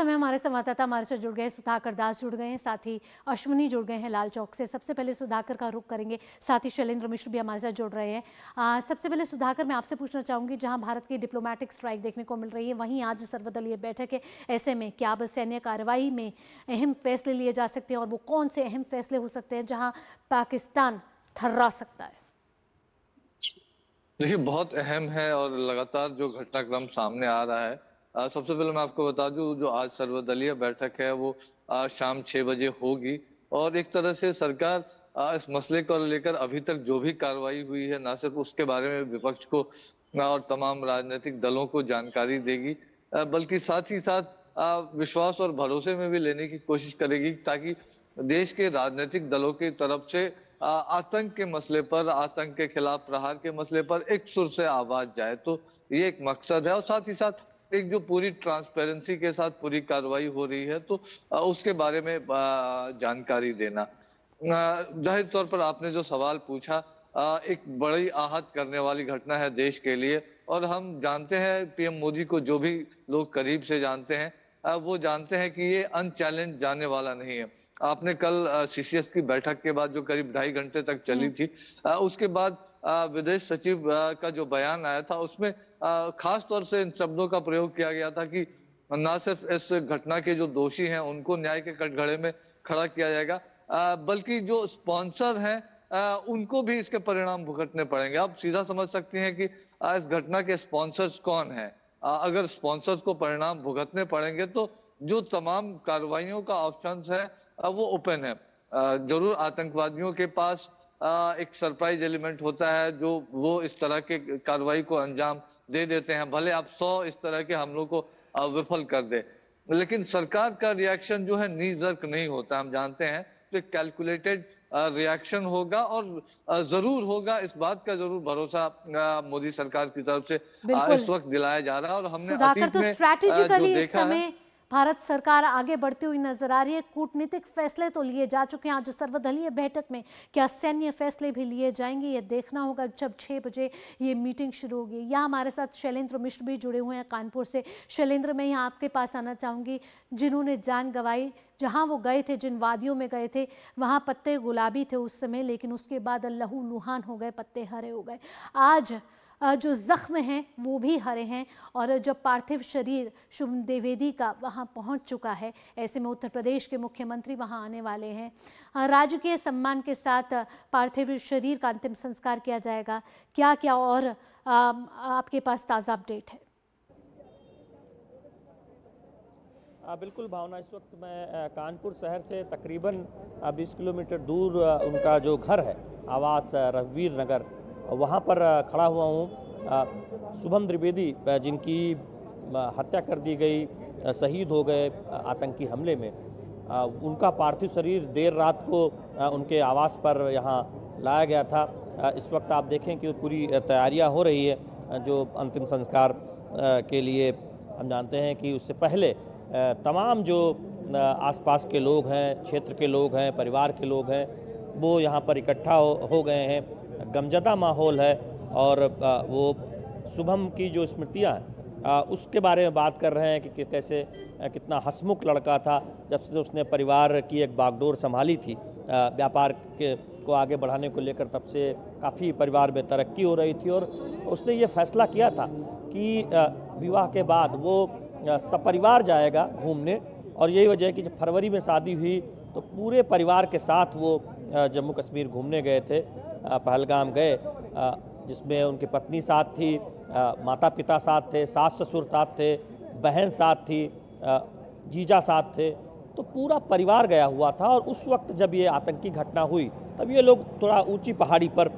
समय हमारे संवाददाता हमारे साथ जुड़ गए हैं, सुधाकर दास जुड़ गए हैं, साथ ही अश्विनी जुड़ गए हैं लाल चौक से। सबसे पहले सुधाकर का रुख करेंगे, साथ ही शैलेंद्र मिश्र भी हमारे साथ जुड़ रहे हैं। सबसे पहले सुधाकर, मैं आपसे पूछना चाहूंगी, जहां भारत की डिप्लोमेटिक स्ट्राइक देखने को मिल रही है, वहीं आज सर्वदलीय बैठक है। ऐसे में क्या अब सैन्य कार्रवाई में अहम फैसले लिए जा सकते हैं, और वो कौन से अहम फैसले हो सकते हैं जहाँ पाकिस्तान थर्रा सकता है? देखिए, बहुत अहम है और लगातार जो घटनाक्रम सामने आ रहा है। सबसे पहले मैं आपको बता दूं, जो आज सर्वदलीय बैठक है वो शाम 6 बजे होगी। और एक तरह से सरकार इस मसले को लेकर अभी तक जो भी कार्रवाई हुई है, ना सिर्फ उसके बारे में विपक्ष को और तमाम राजनीतिक दलों को जानकारी देगी, बल्कि साथ ही साथ विश्वास और भरोसे में भी लेने की कोशिश करेगी, ताकि देश के राजनीतिक दलों की तरफ से आतंक के मसले पर, आतंक के खिलाफ प्रहार के मसले पर एक सुर से आवाज जाए। तो ये एक मकसद है, और साथ ही साथ एक जो पूरी ट्रांसपेरेंसी के साथ पूरी कार्रवाई हो रही है, तो उसके बारे में जानकारी देना। जाहिर तौर पर आपने जो सवाल पूछा, एक बड़ी आहत करने वाली घटना है देश के लिए। और हम जानते हैं, पीएम मोदी को जो भी लोग करीब से जानते हैं, वो जानते हैं कि ये अनचैलेंज जाने वाला नहीं है। आपने कल सीसीएस की बैठक के बाद, जो करीब 2.5 घंटे तक चली थी, उसके बाद विदेश सचिव का जो बयान आया था, उसमें खास तौर से इन शब्दों का प्रयोग किया गया था कि ना सिर्फ इस घटना के जो दोषी हैं उनको न्याय के कटघरे में खड़ा किया जाएगा, बल्कि जो स्पॉन्सर हैं उनको भी इसके परिणाम भुगतने पड़ेंगे। आप सीधा समझ सकते हैं कि इस घटना के स्पॉन्सर्स कौन हैं। अगर स्पॉन्सर्स को परिणाम भुगतने पड़ेंगे, तो जो तमाम कार्रवाइयों का ऑप्शंस है वो ओपन है। जरूर आतंकवादियों के पास एक सरप्राइज एलिमेंट होता है, जो वो इस तरह के कार्रवाई को अंजाम दे देते हैं, भले आप 100 इस तरह के हमलों को विफल कर दे। लेकिन सरकार का रिएक्शन जो है नी जर्क नहीं होता, हम जानते हैं। तो एक कैलकुलेटेड रिएक्शन होगा, और जरूर होगा, इस बात का जरूर भरोसा मोदी सरकार की तरफ से बिल्कुल इस वक्त दिलाया जा रहा है। और हमने सुधाकर, अतीत तो में जो स्ट्रैटेजिकली इस देखा है। समय भारत सरकार आगे बढ़ती हुई नजर आ रही है। कूटनीतिक फैसले तो लिए जा चुके हैं, आज सर्वदलीय बैठक में क्या सैन्य फैसले भी लिए जाएंगे, ये देखना होगा जब 6 बजे ये मीटिंग शुरू होगी। यहाँ हमारे साथ शैलेंद्र मिश्र भी जुड़े हुए हैं कानपुर से। शैलेंद्र, मैं यहाँ आपके पास आना चाहूँगी। जिन्होंने जान गंवाई, जहाँ वो गए थे, जिन वादियों में गए थे, वहाँ पत्ते गुलाबी थे उस समय, लेकिन उसके बाद लहू लुहान हो गए, पत्ते हरे हो गए। आज जो जख्म हैं वो भी हरे हैं, और जो पार्थिव शरीर शुभम द्विवेदी का वहाँ पहुँच चुका है। ऐसे में उत्तर प्रदेश के मुख्यमंत्री वहाँ आने वाले हैं। राजकीय सम्मान के साथ पार्थिव शरीर का अंतिम संस्कार किया जाएगा। क्या क्या और आपके पास ताज़ा अपडेट है? बिल्कुल भावना, इस वक्त मैं कानपुर शहर से तकरीबन 20 किलोमीटर दूर उनका जो घर है, आवास रघुवीर नगर, वहाँ पर खड़ा हुआ हूँ। शुभम द्विवेदी, जिनकी हत्या कर दी गई, शहीद हो गए आतंकी हमले में, उनका पार्थिव शरीर देर रात को उनके आवास पर यहाँ लाया गया था। इस वक्त आप देखें कि पूरी तैयारियाँ हो रही है जो अंतिम संस्कार के लिए। हम जानते हैं कि उससे पहले तमाम जो आसपास के लोग हैं, क्षेत्र के लोग हैं, परिवार के लोग हैं, वो यहाँ पर इकट्ठा हो गए हैं। गमज़दा माहौल है, और वो शुभम की जो स्मृतियाँ हैं उसके बारे में बात कर रहे हैं कि कैसे कितना हंसमुख लड़का था। जब से उसने परिवार की एक बागडोर संभाली थी, व्यापार को आगे बढ़ाने को लेकर, तब से काफ़ी परिवार में तरक्की हो रही थी। और उसने ये फैसला किया था कि विवाह के बाद वो सपरिवार जाएगा घूमने। और यही वजह है कि जब फरवरी में शादी हुई, तो पूरे परिवार के साथ वो जम्मू कश्मीर घूमने गए थे। पहलगाम गए, जिसमें उनकी पत्नी साथ थी, माता पिता साथ थे, सास ससुर साथ थे, बहन साथ थी, जीजा साथ थे, तो पूरा परिवार गया हुआ था। और उस वक्त जब ये आतंकी घटना हुई, तब ये लोग थोड़ा ऊंची पहाड़ी पर,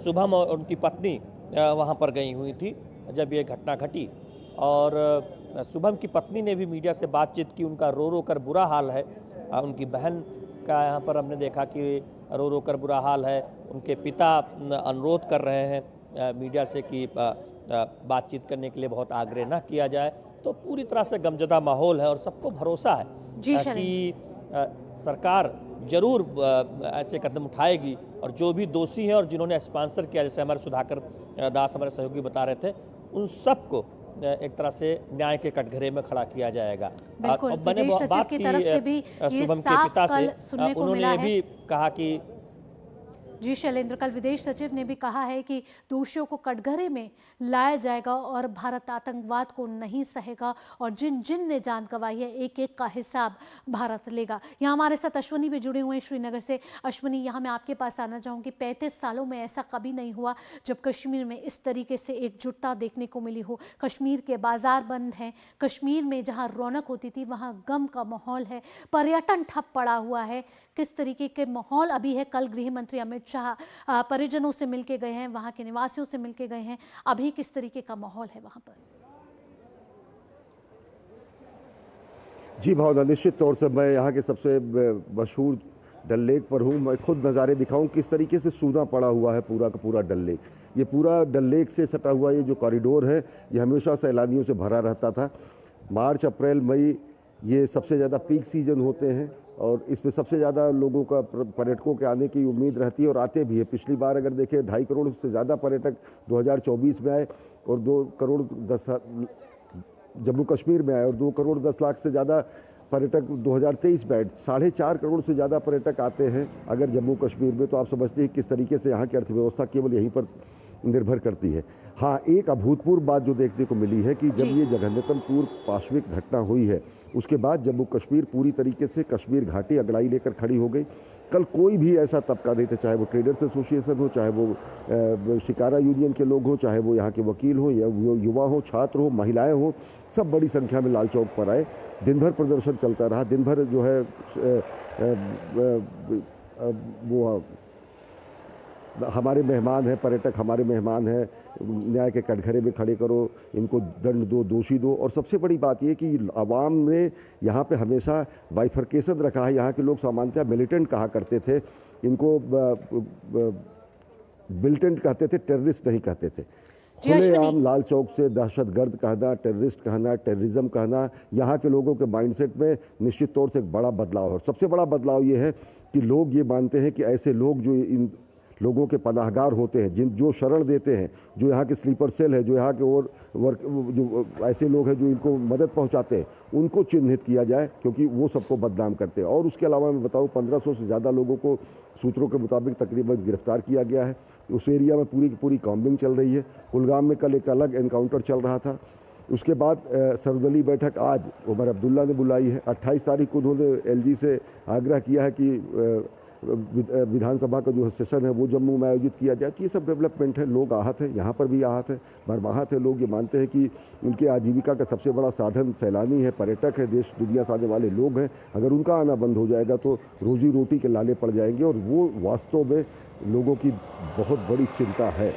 शुभम और उनकी पत्नी वहाँ पर गई हुई थी जब ये घटना घटी। और शुभम की पत्नी ने भी मीडिया से बातचीत की, उनका रो रो कर बुरा हाल है। उनकी बहन का यहाँ पर हमने देखा कि रो रो कर बुरा हाल है। उनके पिता अनुरोध कर रहे हैं मीडिया से कि बातचीत करने के लिए बहुत आग्रह न किया जाए। तो पूरी तरह से गमज़दा माहौल है, और सबको भरोसा है कि सरकार जरूर ऐसे कदम उठाएगी, और जो भी दोषी हैं और जिन्होंने स्पॉन्सर किया, जैसे हमारे सुधाकर दास हमारे सहयोगी बता रहे थे, उन सबको एक तरह से न्याय के कटघरे में खड़ा किया जाएगा। बिल्कुल, अब मैंने विदेश सचिव बात की की तरफ से भी ये शुभम के साफ पिता कल से, सुनने को उन्होंने मिला ये है। भी कहा कि जी शैलेंद्र, कल विदेश सचिव ने भी कहा है कि दोषियों को कटघरे में लाया जाएगा और भारत आतंकवाद को नहीं सहेगा और जिन जिन ने जान गंवाई है एक एक का हिसाब भारत लेगा। यहाँ हमारे साथ अश्विनी भी जुड़े हुए हैं श्रीनगर से। अश्विनी, यहाँ मैं आपके पास आना चाहूँगी, 35 सालों में ऐसा कभी नहीं हुआ जब कश्मीर में इस तरीके से एकजुटता देखने को मिली हो। कश्मीर के बाजार बंद हैं, कश्मीर में जहाँ रौनक होती थी वहाँ गम का माहौल है, पर्यटन ठप पड़ा हुआ है। किस तरीके के माहौल अभी है? कल गृह मंत्री अमित शाह परिजनों से मिलके गए हैं, वहां के निवासियों से मिलके गए हैं। अभी किस तरीके का माहौल है वहां पर? जी भावना, निश्चित तौर से मैं यहाँ के सबसे मशहूर डल लेक पर हूँ। मैं खुद नज़ारे दिखाऊं किस तरीके से सूना पड़ा हुआ है पूरा का पूरा डल लेक। ये पूरा डल लेक से सटा हुआ ये जो कॉरिडोर है ये हमेशा सैलानियों से भरा रहता था। मार्च, अप्रैल, मई ये सबसे ज़्यादा पीक सीजन होते हैं और इसमें सबसे ज़्यादा लोगों का पर्यटकों के आने की उम्मीद रहती है और आते भी है। पिछली बार अगर देखें 2.5 करोड़ से ज़्यादा पर्यटक 2024 में आए और 2 करोड़ 10 जम्मू कश्मीर में आए और 2 करोड़ 10 लाख से ज़्यादा पर्यटक 2023 में आए। 4.5 करोड़ से ज़्यादा पर्यटक आते हैं अगर जम्मू कश्मीर में, तो आप समझते हैं किस तरीके से यहाँ की अर्थव्यवस्था केवल यहीं पर निर्भर करती है। हाँ, एक अभूतपूर्व बात जो देखने को मिली है कि जब ये जघन्यतम पूर्व पाशविक घटना हुई है उसके बाद जम्मू कश्मीर पूरी तरीके से कश्मीर घाटी अगड़ाई लेकर खड़ी हो गई। कल कोई भी ऐसा तबका नहीं था, चाहे वो ट्रेडर्स एसोसिएशन हो, चाहे वो शिकारा यूनियन के लोग हों, चाहे वो यहाँ के वकील हो या युवा हो, छात्र हो, महिलाएं हो, सब बड़ी संख्या में लाल चौक पर आए। दिन भर प्रदर्शन चलता रहा। दिन भर जो है वो हमारे मेहमान हैं, पर्यटक हमारे मेहमान हैं, न्याय के कटघरे में खड़े करो, इनको दंड दो, दोषी दो। और सबसे बड़ी बात ये कि आवाम ने यहाँ पे हमेशा बाइफर्केशन रखा है। यहाँ के लोग सामान्यतः मिलिटेंट कहा करते थे, इनको मिलिटेंट कहते थे, टेररिस्ट नहीं कहते थे। खुलेआम लाल चौक से दहशतगर्द कहना, टेररिस्ट कहना, टेररिज्म कहना, यहाँ के लोगों के माइंडसेट में निश्चित तौर से एक बड़ा बदलाव है। सबसे बड़ा बदलाव ये है कि लोग ये मानते हैं कि ऐसे लोग जो इन लोगों के पनाहगार होते हैं, जो शरण देते हैं, जो यहाँ के स्लीपर सेल है, जो यहाँ के और जो ऐसे लोग हैं जो इनको मदद पहुँचाते हैं, उनको चिन्हित किया जाए क्योंकि वो सबको बदनाम करते हैं। और उसके अलावा मैं बताऊँ 1500 से ज़्यादा लोगों को सूत्रों के मुताबिक तकरीबन गिरफ्तार किया गया है। उस एरिया में पूरी की पूरी कॉम्बिंग चल रही है। कुलगाम में कल एक अलग एनकाउंटर चल रहा था। उसके बाद सर्वदलीय बैठक आज उमर अब्दुल्ला ने बुलाई है। 28 तारीख को उन्होंने एलजी से आग्रह किया है कि विधानसभा का जो सेशन है वो जम्मू में आयोजित किया जाए। तो ये सब डेवलपमेंट है। लोग आहत हैं, यहाँ पर भी आहत है, मरमाहत है। लोग ये मानते हैं कि उनके आजीविका का सबसे बड़ा साधन सैलानी है, पर्यटक है, देश दुनिया से आने वाले लोग हैं। अगर उनका आना बंद हो जाएगा तो रोजी रोटी के लाले पड़ जाएंगे और वो वास्तव में लोगों की बहुत बड़ी चिंता है।